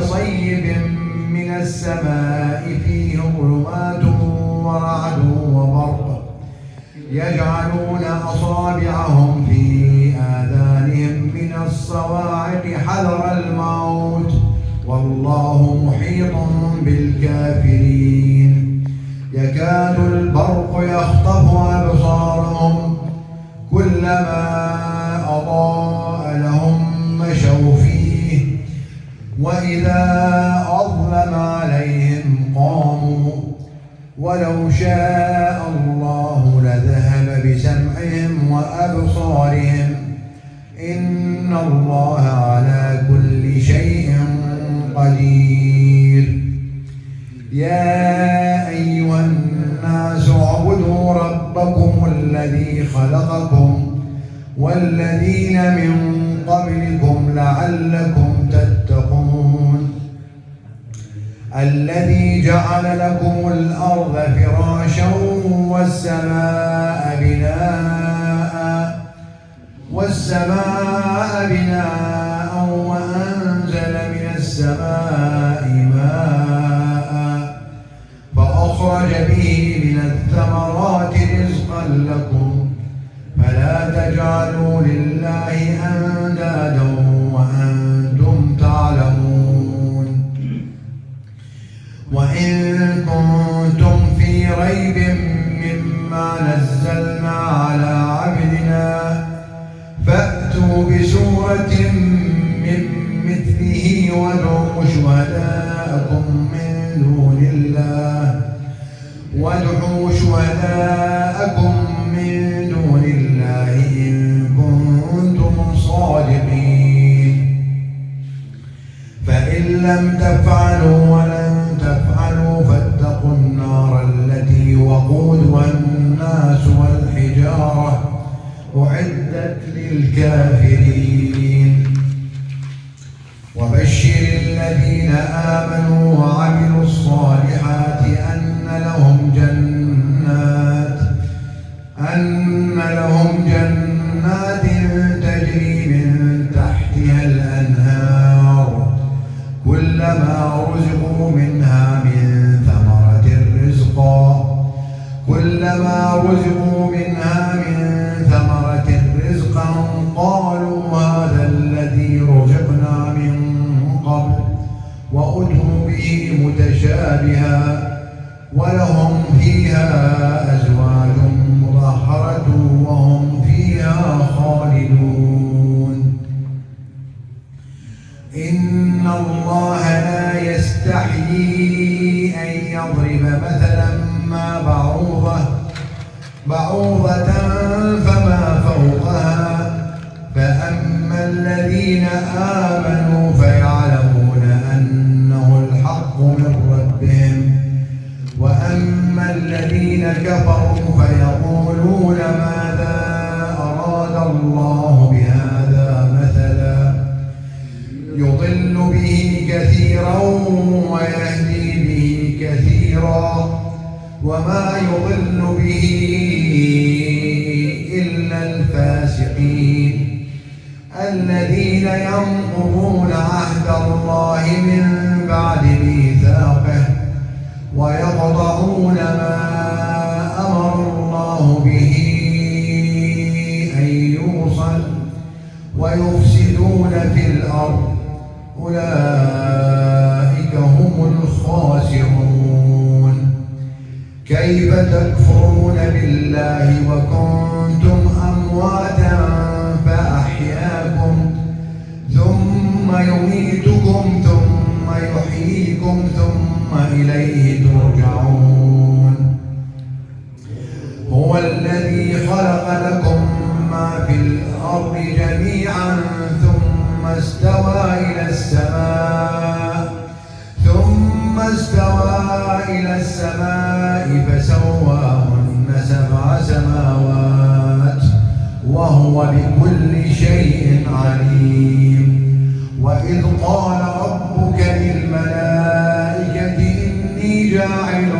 كصيب من السماء فيه ظلمات ورعد وبرق يجعلون أصابعهم في آذانهم من الصواعق حذر الموت والله محيط بالكافرين يكاد البرق يخطف أبصارهم كلما أضاء لهم مشوا فيه وإذا أظلم عليهم قاموا ولو شاء الله لذهب بسمعهم وأبصارهم إن الله على كل شيء قدير يا أيها الناس اعبدوا ربكم الذي خلقكم والذين من قبلكم لعلكم تتقون الذي جعل لكم الأرض فراشا والسماء بناء وأنزل من السماء ماء فأخرج به من الثمرات رزقا لكم فلا تجعلوا لله أندادا وأنتم تعلمون وإن كنتم في ريب مما نزلنا على عبدنا فأتوا بسورة من مثله وادعوا شهداءكم من دون الله إن كنتم صادقين فإن لم تفعلوا ولن تفعلوا فاتقوا النار التي وقودها الناس والحجارة أعدت للكافرين وبشر الذين آمنوا وعملوا الصالحات أن لهم جنات تجري من تحتها الأنهار كلما رزقوا منها من ثمرة رزقا قالوا هذا الذي رزقنا من قبل وأتوا به متشابها ولهم فيها أزواج مطهرة وهم فيها خالدون إن الله لا يستحيي أن يضرب مثلا ما بعوضة فما فوقها فأما الذين آمنوا فيعلمون أنه الحق من ربهم وأما الذين كفروا فيقولون ماذا أراد الله بهذا مثلا يضل به كثيرا ويهدي به كثيرا وما يضل به إلا الفاسقين الذين ينقضون عهد الله من بعد ميثاقه ويقطعون ما أمر الله به أن يوصل ويفسدون في الأرض أولئك هم الخاسرون كيف تكفرون بالله وكنتم أمواتا فأحياكم ثم يميتكم ثم يحييكم ثم إليه ترجعون هو الذي خلق لكم ما في الأرض جميعا ثم استوى إلى السماء فسواهن 7 سماوات وهو بكل شيء عليم وإذ قال ربك للملائكة إني جاعل